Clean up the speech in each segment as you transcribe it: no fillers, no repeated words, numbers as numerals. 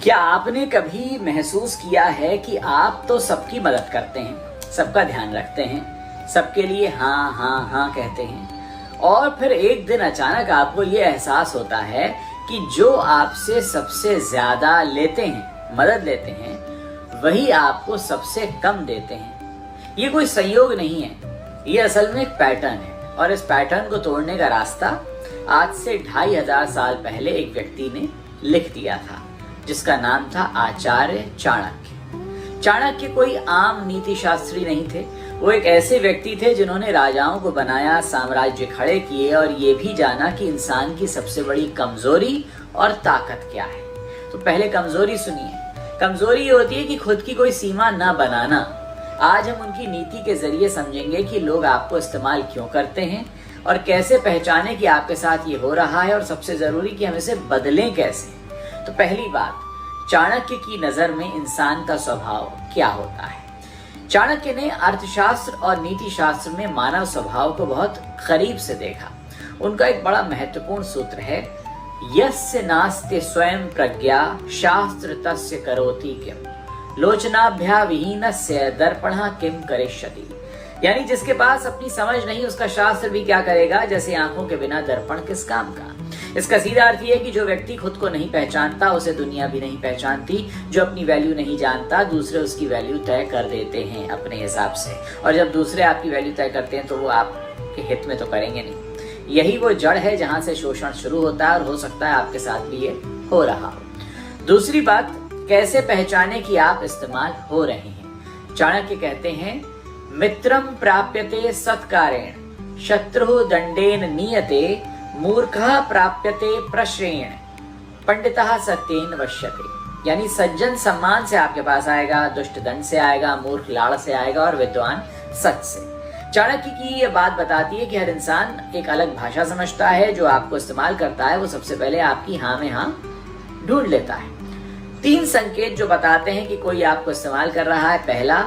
क्या आपने कभी महसूस किया है कि आप तो सबकी मदद करते हैं, सबका ध्यान रखते हैं, सबके लिए हाँ हाँ हाँ कहते हैं, और फिर एक दिन अचानक आपको ये एहसास होता है कि जो आपसे सबसे ज्यादा लेते हैं, मदद लेते हैं, वही आपको सबसे कम देते हैं। ये कोई संयोग नहीं है, ये असल में एक पैटर्न है, और इस पैटर्न को तोड़ने का रास्ता आज से 2500 साल पहले एक व्यक्ति ने लिख दिया था, जिसका नाम था आचार्य चाणक्य। चाणक्य कोई आम नीति शास्त्री नहीं थे, वो एक ऐसे व्यक्ति थे जिन्होंने राजाओं को बनाया, साम्राज्य खड़े किए और ये भी जाना कि इंसान की सबसे बड़ी कमजोरी और ताकत क्या है। तो पहले कमजोरी सुनिए। कमजोरी ये होती है कि खुद की कोई सीमा ना बनाना। आज हम उनकी नीति के जरिए समझेंगे कि लोग आपको इस्तेमाल क्यों करते हैं और कैसे पहचाने कि आपके साथ ये हो रहा है, और सबसे जरूरी कि हम इसे बदलें कैसे। तो पहली बात, चाणक्य की नजर में इंसान का स्वभाव क्या होता है। चाणक्य ने अर्थशास्त्र और नीति शास्त्र में मानव स्वभाव को बहुत करीब से देखा। उनका एक बड़ा महत्वपूर्ण सूत्र है, यस्य नास्ति स्वयं प्रज्ञा शास्त्र तस्य करोति किम, लोचनाभ्या विहीनस्य दर्पणः किम करिष्यति। यानी जिसके पास अपनी समझ नहीं, उसका शास्त्र भी क्या करेगा, जैसे आंखों के बिना दर्पण किस काम का। इसका सीधा अर्थ यह है कि जो व्यक्ति खुद को नहीं पहचानता, उसे दुनिया भी नहीं पहचानती। जो अपनी वैल्यू नहीं जानता, दूसरे उसकी वैल्यू तय कर देते हैं अपने हिसाब से, और जब दूसरे आपकी वैल्यू तय करते हैं तो वो आपके हित में तो करेंगे नहीं। यही वो जड़ है जहां से शोषण शुरू होता है, और हो सकता है आपके साथ भी ये हो रहा हो। दूसरी बात, कैसे पहचाने कि आप इस्तेमाल हो रहे हैं। चाणक्य कहते हैं, मित्रम प्राप्यते सत्कारेण शत्रु दंडेन नीयते मूर्खः प्राप्यते प्रश्रेण पंडितः सत्येन वश्यते। यानी सज्जन सम्मान से आपके पास आएगा, दुष्ट दंड से आएगा, मूर्ख लाड़ से आएगा, और विद्वान सच से। चाणक्य की ये बात बताती है कि हर इंसान एक अलग भाषा समझता है। जो आपको इस्तेमाल करता है वो सबसे पहले आपकी हाँ में हाँ ढूंढ लेता है। 3 संकेत जो बताते हैं कि कोई आपको इस्तेमाल कर रहा है। पहला,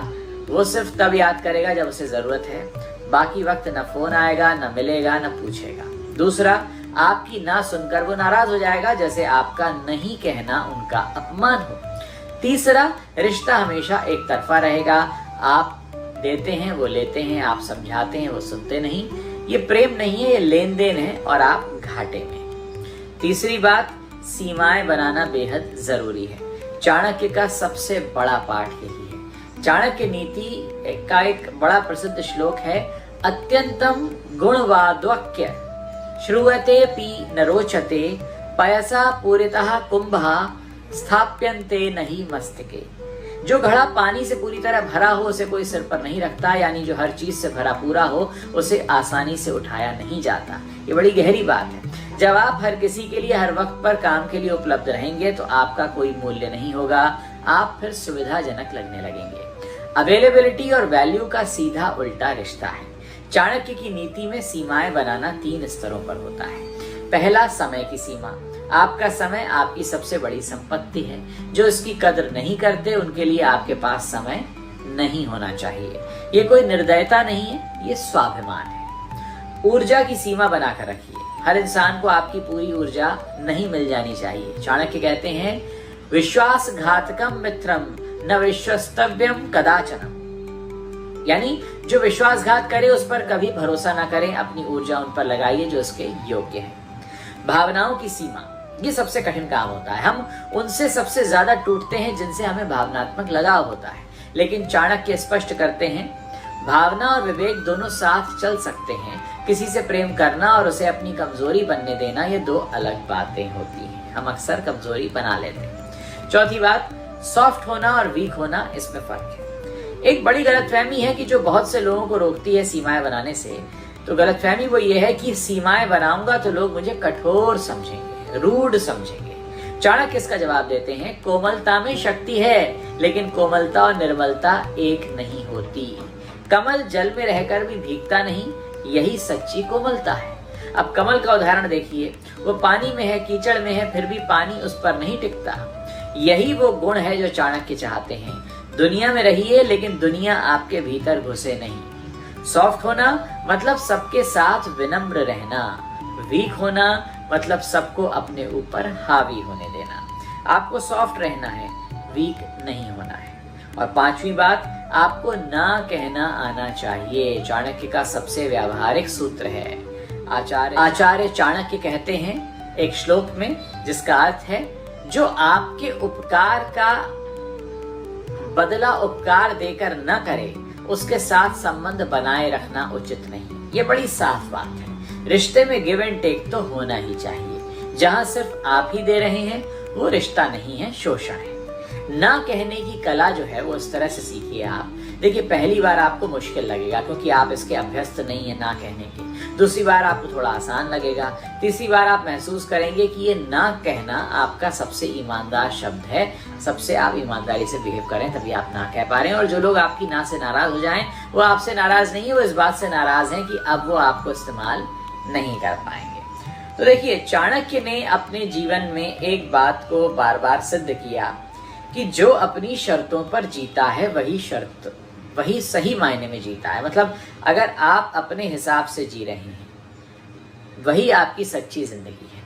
वो सिर्फ तब याद करेगा जब उसे जरूरत है, बाकी वक्त न फोन आएगा, न मिलेगा, न पूछेगा। दूसरा, आपकी ना सुनकर वो नाराज हो जाएगा, जैसे आपका नहीं कहना उनका अपमान हो। तीसरा, रिश्ता हमेशा एक तरफा रहेगा। आप देते हैं, वो लेते हैं, आप समझाते हैं, वो सुनते नहीं। ये प्रेम नहीं है, ये लेन देन है, और आप घाटे में। तीसरी बात, सीमाएं बनाना बेहद जरूरी है। चाणक्य का सबसे बड़ा पाठ यही है। चाणक्य नीति का एक बड़ा प्रसिद्ध श्लोक है, अत्यंतम गुणवाद्वाक्य श्रूयते पी न रोचते पयसा पूरितः कुंभः स्थाप्यन्ते नहीं मस्तके। जो घड़ा पानी से पूरी तरह भरा हो उसे कोई सिर पर नहीं रखता, यानी जो हर चीज से भरा पूरा हो उसे आसानी से उठाया नहीं जाता। ये बड़ी गहरी बात है। जब आप हर किसी के लिए हर वक्त पर काम के लिए उपलब्ध रहेंगे तो आपका कोई मूल्य नहीं होगा, आप फिर सुविधाजनक लगने लगेंगे। अवेलेबिलिटी और वैल्यू का सीधा उल्टा रिश्ता है। चाणक्य की नीति में सीमाएं बनाना 3 स्तरों पर होता है। पहला, समय की सीमा। आपका समय आपकी सबसे बड़ी संपत्ति है। जो इसकी कदर नहीं करते उनके लिए आपके पास समय नहीं होना चाहिए। ये कोई निर्दयता नहीं है, ये स्वाभिमान है। ऊर्जा की सीमा बनाकर रखिए। हर इंसान को आपकी पूरी ऊर्जा नहीं मिल जानी चाहिए। चाणक्य कहते हैं, विश्वासघातकम मित्रम न विश्वस्तव्यम कदाचनम। यानी जो विश्वासघात करे उस पर कभी भरोसा ना करें। अपनी ऊर्जा उन पर लगाइए जो उसके योग्य है। भावनाओं की सीमा, ये सबसे कठिन काम होता है। हम उनसे सबसे ज्यादा टूटते हैं जिनसे हमें भावनात्मक लगाव होता है। लेकिन चाणक्य स्पष्ट करते हैं, भावना और विवेक दोनों साथ चल सकते हैं। किसी से प्रेम करना और उसे अपनी कमजोरी बनने देना, ये 2 अलग बातें होती हैं। हम अक्सर कमजोरी बना लेते हैं। चौथी बात, सॉफ्ट होना और वीक होना, इसमें फर्क है। एक बड़ी गलतफहमी है कि जो बहुत से लोगों को रोकती है सीमाएं बनाने से। तो गलतफहमी वो ये है कि सीमाएं बनाऊंगा तो लोग मुझे कठोर समझेंगे, रूड समझेंगे। चाणक्य इसका जवाब देते हैं, कोमलता में शक्ति है, लेकिन कोमलता और निर्मलता एक नहीं होती। कमल जल में रहकर भी भीगता नहीं, यही सच्ची कोमलता है। अब कमल का उदाहरण देखिए, वो पानी में है, कीचड़ में है, फिर भी पानी उस पर नहीं टिकता। यही वो गुण है जो चाणक्य चाहते हैं। दुनिया में रहिए, लेकिन दुनिया आपके भीतर घुसे नहीं। सॉफ्ट होना मतलब सबके साथ विनम्र रहना। वीक होना मतलब सबको अपने ऊपर हावी होने देना। आपको सॉफ्ट रहना है, वीक नहीं होना है। और पांचवी बात, आपको ना कहना आना चाहिए। चाणक्य का सबसे व्यावहारिक सूत्र है। आचार्य चाणक्य कहते हैं एक श्लोक में, जिसका अर्थ है जो आपके उपकार का बदला उपकार देकर न करे उसके साथ संबंध बनाए रखना उचित नहीं। ये बड़ी साफ बात है। रिश्ते में गिव एंड टेक तो होना ही चाहिए। जहां सिर्फ आप ही दे रहे हैं वो रिश्ता नहीं है, शोषण है। ना कहने की कला जो है वो इस तरह से सीखिए आप। देखिए, पहली बार आपको मुश्किल लगेगा क्योंकि आप इसके अभ्यस्त नहीं है ना कहने के। दूसरी बार आपको थोड़ा आसान लगेगा। तीसरी बार आप महसूस करेंगे कि ये ना कहना आपका सबसे ईमानदार शब्द है। सबसे आप ईमानदारी से बिहेव करें तभी आप ना कह पा रहे हैं। और जो लोग आपकी ना से नाराज हो जाएं वो आपसे नाराज नहीं है, वो इस बात से नाराज हैं कि अब वो आपको इस्तेमाल नहीं कर पाएंगे। तो देखिए, चाणक्य ने अपने जीवन में एक बात को बार बार सिद्ध किया कि जो अपनी शर्तों पर जीता है वही सही मायने में जीता है। मतलब अगर आप अपने हिसाब से जी रहे हैं वही आपकी सच्ची जिंदगी है।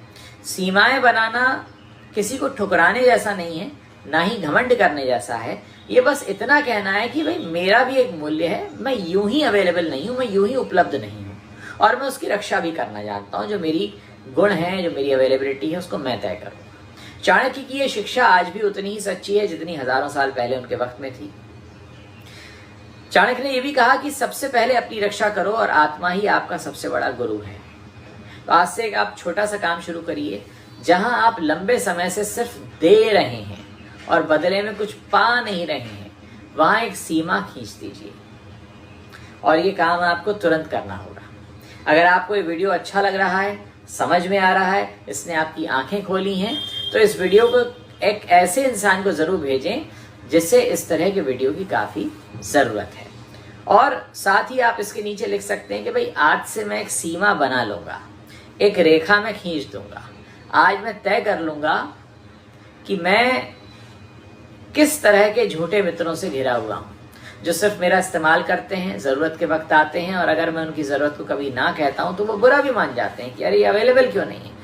सीमाएं बनाना किसी को ठुकराने जैसा नहीं है, ना ही घमंड करने जैसा है। ये बस इतना कहना है कि भाई मेरा भी एक मूल्य है, मैं यूं ही अवेलेबल नहीं हूं, मैं यूं ही उपलब्ध नहीं हूं, और मैं उसकी रक्षा भी करना जानता हूं। जो मेरी गुण है, जो मेरी अवेलेबिलिटी है, उसको मैं तय करूँ। चाणक्य की ये शिक्षा आज भी उतनी ही सच्ची है जितनी हजारों साल पहले उनके वक्त में थी। चाणक्य ने यह भी कहा कि सबसे पहले अपनी रक्षा करो और आत्मा ही आपका सबसे बड़ा गुरु है। तो आज से एक आप छोटा सा काम शुरू करिए। जहां आप लंबे समय से सिर्फ दे रहे हैं और बदले में कुछ पा नहीं रहे हैं, वहां एक सीमा खींच दीजिए। और ये काम आपको तुरंत करना होगा। अगर आपको ये वीडियो अच्छा लग रहा है, समझ में आ रहा है, इसने आपकी आंखें खोली हैं, तो इस वीडियो को एक ऐसे इंसान को जरूर भेजें जिससे इस तरह के वीडियो की काफी जरूरत है। और साथ ही आप इसके नीचे लिख सकते हैं कि भाई आज से मैं एक सीमा बना लूंगा, एक रेखा में खींच दूंगा। आज मैं तय कर लूंगा कि मैं किस तरह के झूठे मित्रों से घिरा हुआ हूं, जो सिर्फ मेरा इस्तेमाल करते हैं, जरूरत के वक्त आते हैं, और अगर मैं उनकी जरूरत को कभी ना कहता हूं तो वो बुरा भी मान जाते हैं कि अरे ये अवेलेबल क्यों नहीं है।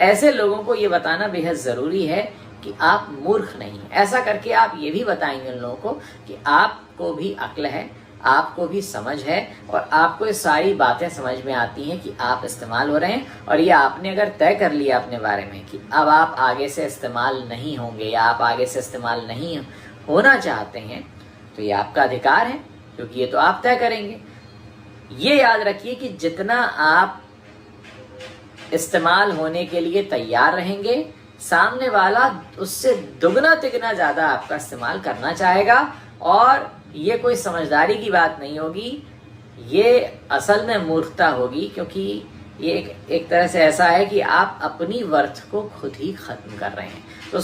ऐसे लोगों को ये बताना बेहद जरूरी है कि आप मूर्ख नहीं हैं। ऐसा करके आप ये भी बताएंगे उन लोगों को कि आपको भी अक्ल है, आपको भी समझ है, और आपको ये सारी बातें समझ में आती हैं कि आप इस्तेमाल हो रहे हैं। और ये आपने अगर तय कर लिया अपने बारे में कि अब आप आगे से इस्तेमाल नहीं होंगे या आप आगे से इस्तेमाल नहीं होना चाहते हैं, तो ये आपका अधिकार है, क्योंकि ये तो आप तय करेंगे। ये याद रखिए कि जितना आप इस्तेमाल होने के लिए तैयार रहेंगे, सामने वाला उससे दुगना तिगना ज्यादा आपका इस्तेमाल करना चाहेगा। और ये कोई समझदारी की बात नहीं होगी, ये असल में मूर्खता होगी, क्योंकि ये एक तरह से ऐसा है कि आप अपनी वर्थ को खुद ही खत्म कर रहे हैं। तो